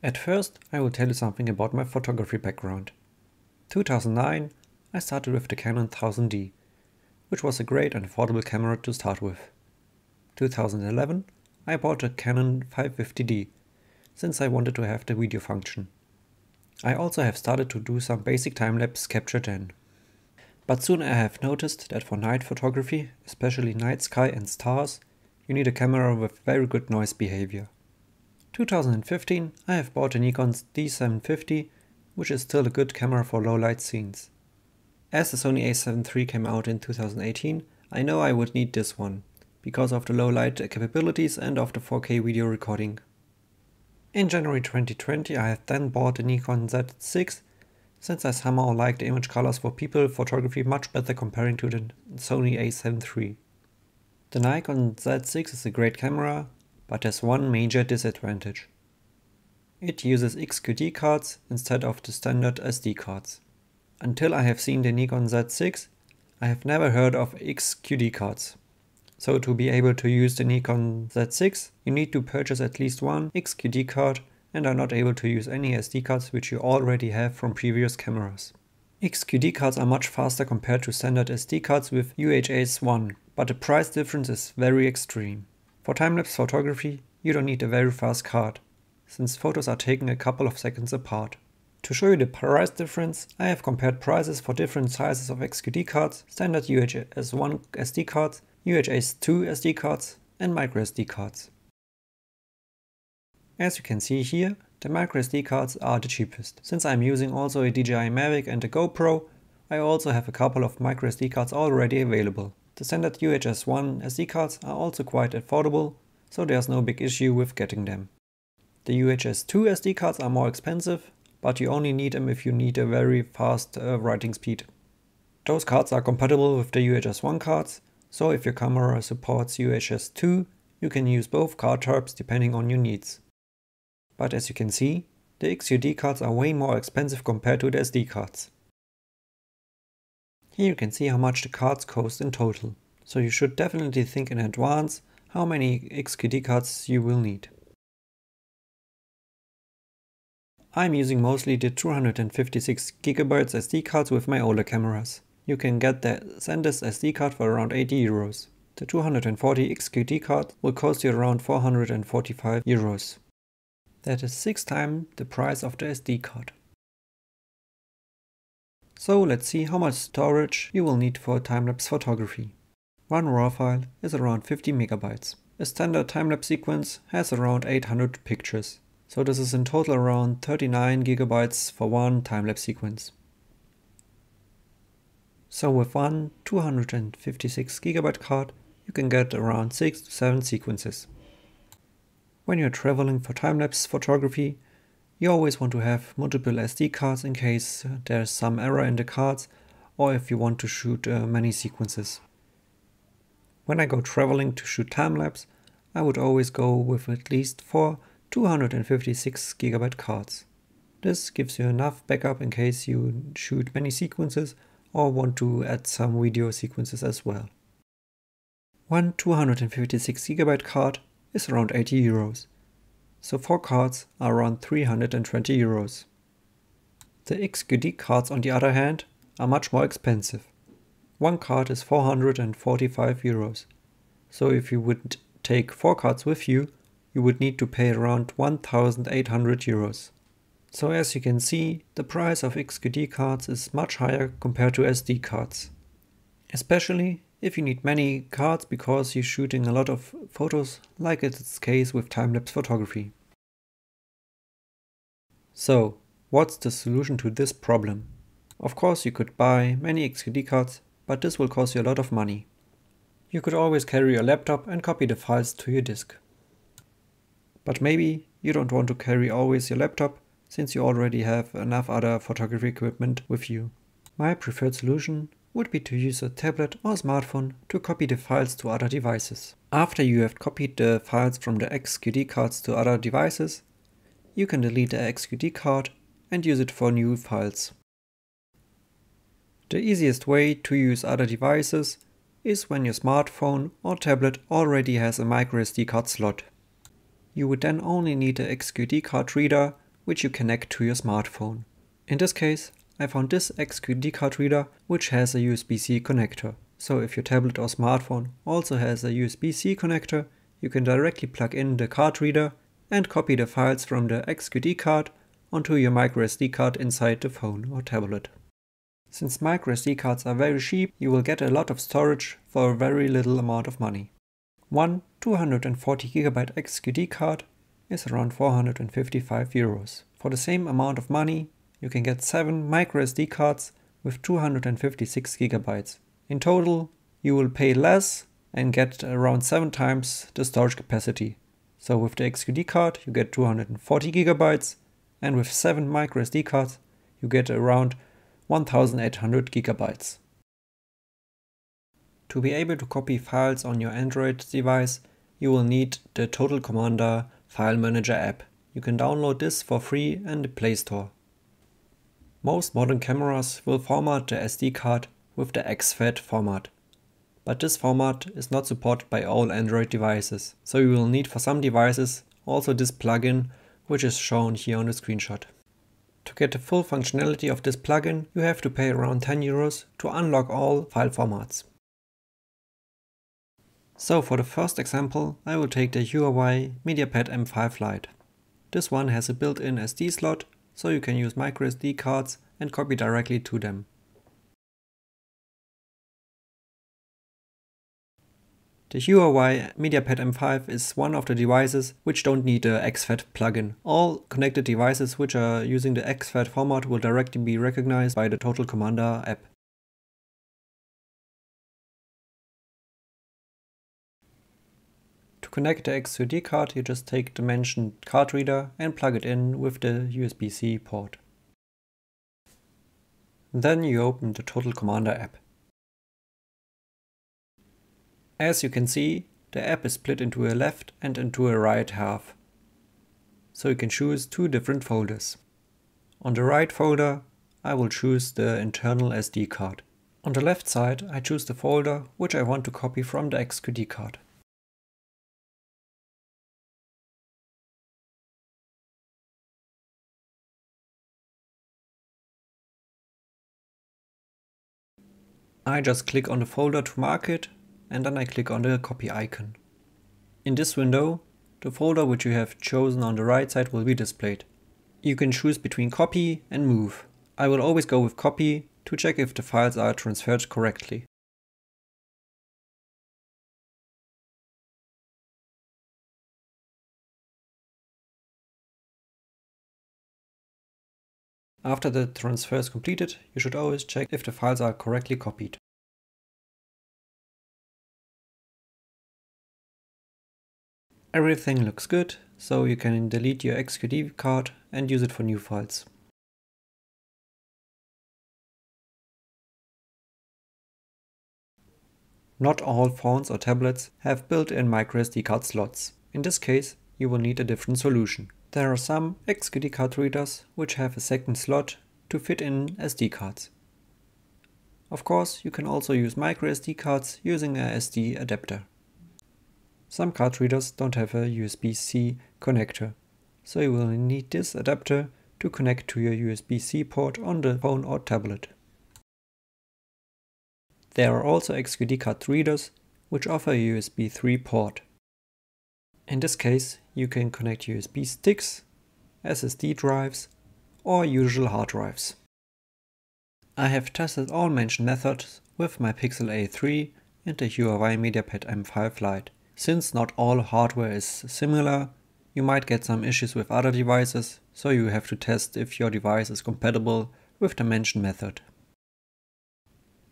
At first, I will tell you something about my photography background. 2009, I started with the Canon 1000D, which was a great and affordable camera to start with. 2011, I bought a Canon 550D, since I wanted to have the video function. I also have started to do some basic time-lapse capture then. But soon I have noticed that for night photography, especially night sky and stars, you need a camera with very good noise behavior. 2015 I have bought a Nikon D750, which is still a good camera for low light scenes. As the Sony a7 III came out in 2018, I know I would need this one, because of the low light capabilities and of the 4K video recording. In January 2020 I have then bought a Nikon Z6, since I somehow like the image colors for people photography much better comparing to the Sony a7 III. The Nikon Z6 is a great camera, but has one major disadvantage. It uses XQD cards instead of the standard SD cards. Until I have seen the Nikon Z6, I have never heard of XQD cards. So to be able to use the Nikon Z6, you need to purchase at least one XQD card and are not able to use any SD cards which you already have from previous cameras. XQD cards are much faster compared to standard SD cards with UHS 1, but the price difference is very extreme. For time-lapse photography, you don't need a very fast card, since photos are taken a couple of seconds apart. To show you the price difference, I have compared prices for different sizes of XQD cards, standard UHS 1 SD cards, UHS 2 SD cards and microSD cards. As you can see here, the microSD cards are the cheapest. Since I'm using also a DJI Mavic and a GoPro, I also have a couple of microSD cards already available. The standard UHS 1 SD cards are also quite affordable, so there's no big issue with getting them. The UHS 2 SD cards are more expensive, but you only need them if you need a very fast writing speed. Those cards are compatible with the UHS 1 cards, so if your camera supports UHS 2, you can use both card types depending on your needs. But as you can see, the XQD cards are way more expensive compared to the SD cards. Here you can see how much the cards cost in total, so you should definitely think in advance how many XQD cards you will need. I'm using mostly the 256GB SD cards with my older cameras. You can get the SanDisk SD card for around 80 euros. The 240 XQD card will cost you around 445 euros. That is 6 times the price of the SD card. So let's see how much storage you will need for time-lapse photography. One RAW file is around 50 MB. A standard time-lapse sequence has around 800 pictures. So this is in total around 39 GB for one time-lapse sequence. So with one 256GB card, you can get around 6 to 7 sequences. When you're traveling for time-lapse photography, you always want to have multiple SD cards in case there's some error in the cards or if you want to shoot many sequences. When I go traveling to shoot time-lapse, I would always go with at least 4 256GB cards. This gives you enough backup in case you shoot many sequences or want to add some video sequences as well. One 256GB card is around 80 euros, so 4 cards are around 320 euros. The XQD cards on the other hand are much more expensive. One card is 445 euros, so if you would take 4 cards with you, you would need to pay around 1,800 euros. So as you can see, the price of XQD cards is much higher compared to SD cards. Especially if you need many cards because you're shooting a lot of photos, like it's the case with time-lapse photography. So, what's the solution to this problem? Of course you could buy many XQD cards, but this will cost you a lot of money. You could always carry your laptop and copy the files to your disk. But maybe you don't want to carry always your laptop, since you already have enough other photography equipment with you. My preferred solution would be to use a tablet or smartphone to copy the files to other devices. After you have copied the files from the XQD cards to other devices, you can delete the XQD card and use it for new files. The easiest way to use other devices is when your smartphone or tablet already has a microSD card slot. You would then only need the XQD card reader which you connect to your smartphone. In this case, I found this XQD card reader which has a USB-C connector. So if your tablet or smartphone also has a USB-C connector, you can directly plug in the card reader and copy the files from the XQD card onto your microSD card inside the phone or tablet. Since microSD cards are very cheap, you will get a lot of storage for a very little amount of money. One 240GB XQD card is around 455 euros. For the same amount of money, you can get 7 microSD cards with 256 GB. In total, you will pay less and get around 7 times the storage capacity. So with the XQD card, you get 240 GB, and with 7 microSD cards, you get around 1800 GB. To be able to copy files on your Android device, you will need the Total Commander File Manager app. You can download this for free in the Play Store. Most modern cameras will format the SD card with the exFAT format. But this format is not supported by all Android devices, so you will need for some devices also this plugin, which is shown here on the screenshot. To get the full functionality of this plugin, you have to pay around 10 euros to unlock all file formats. So for the first example, I will take the Huawei MediaPad M5 Lite. This one has a built-in SD slot, so you can use microSD cards and copy directly to them. The Huawei MediaPad M5 is one of the devices which don't need the exFAT plugin. All connected devices which are using the exFAT format will directly be recognized by the Total Commander app. To connect the XQD card, you just take the mentioned card reader and plug it in with the USB-C port. Then you open the Total Commander app. As you can see, the app is split into a left and into a right half. So you can choose 2 different folders. On the right folder, I will choose the internal SD card. On the left side, I choose the folder which I want to copy from the XQD card. I just click on the folder to mark it, and then I click on the copy icon. In this window, the folder which you have chosen on the right side will be displayed. You can choose between copy and move. I will always go with copy to check if the files are transferred correctly. After the transfer is completed, you should always check if the files are correctly copied. Everything looks good, so you can delete your XQD card and use it for new files. Not all phones or tablets have built-in microSD card slots. In this case, you will need a different solution. There are some XQD card readers which have a second slot to fit in SD cards. Of course, you can also use microSD cards using a SD adapter. Some card readers don't have a USB-C connector, so you will need this adapter to connect to your USB-C port on the phone or tablet. There are also XQD card readers which offer a USB 3 port. In this case, you can connect USB sticks, SSD drives, or usual hard drives. I have tested all mentioned methods with my Pixel A3 and the Huawei MediaPad M5 Lite. Since not all hardware is similar, you might get some issues with other devices, so you have to test if your device is compatible with the mentioned method.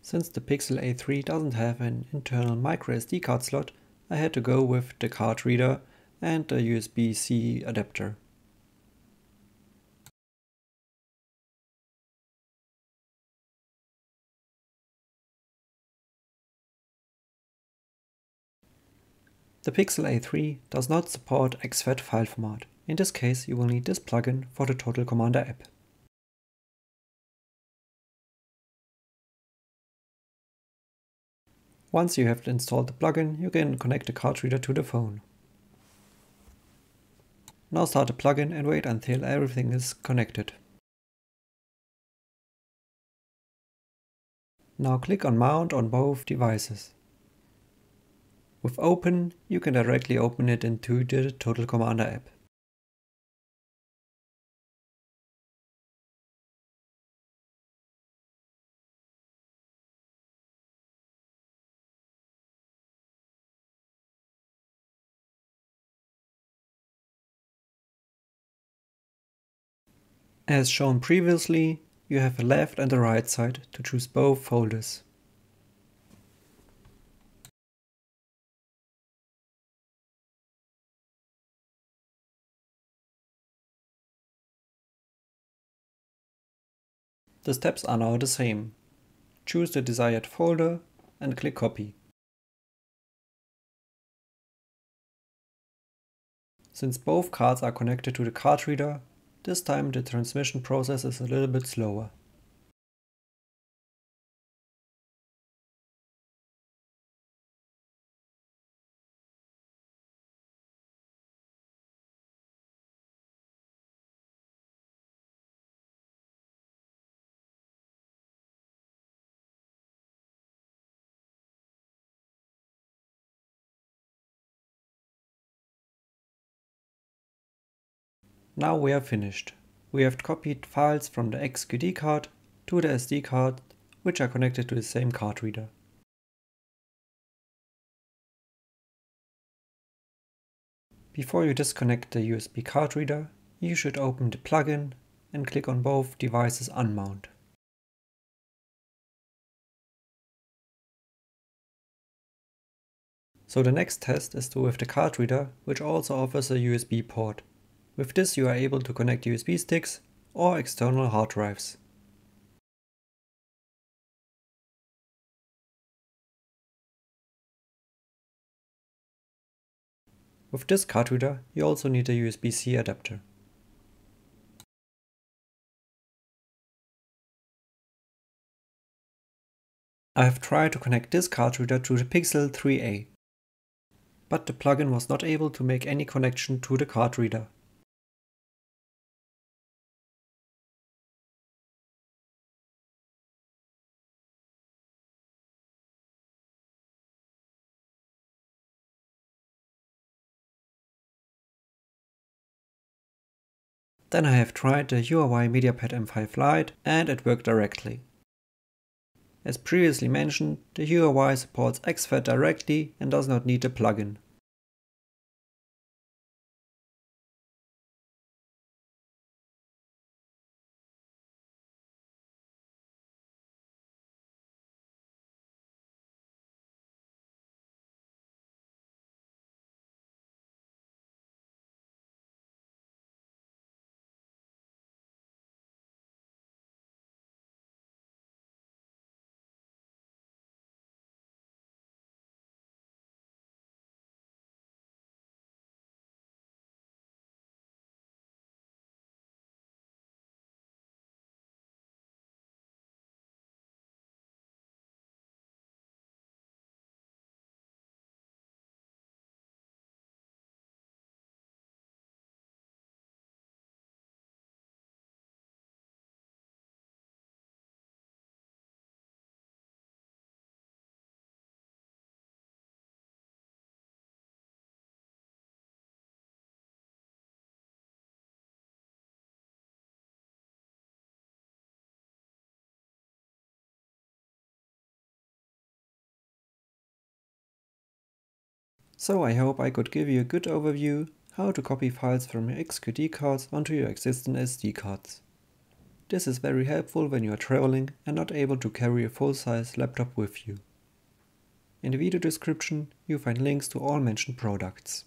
Since the Pixel A3 doesn't have an internal microSD card slot, I had to go with the card reader and the USB-C adapter. The Pixel A3 does not support exFAT file format. In this case, you will need this plugin for the Total Commander app. Once you have installed the plugin, you can connect the card reader to the phone. Now start the plugin and wait until everything is connected. Now click on Mount on both devices. With Open, you can directly open it into the Total Commander app. As shown previously, you have a left and a right side to choose both folders. The steps are now the same. Choose the desired folder and click Copy. Since both cards are connected to the card reader, this time the transmission process is a little bit slower. Now we are finished. We have copied files from the XQD card to the SD card, which are connected to the same card reader. Before you disconnect the USB card reader, you should open the plugin and click on both devices unmount. So the next test is to with the card reader, which also offers a USB port. With this you are able to connect USB sticks or external hard drives. With this card reader you also need a USB-C adapter. I have tried to connect this card reader to the Pixel 3a, but the plugin was not able to make any connection to the card reader. Then I have tried the Huawei MediaPad M5 Lite and it worked directly. As previously mentioned, the Huawei supports exFAT directly and does not need a plugin. So I hope I could give you a good overview how to copy files from your XQD cards onto your existing SD cards. This is very helpful when you are traveling and not able to carry a full-size laptop with you. In the video description you find links to all mentioned products.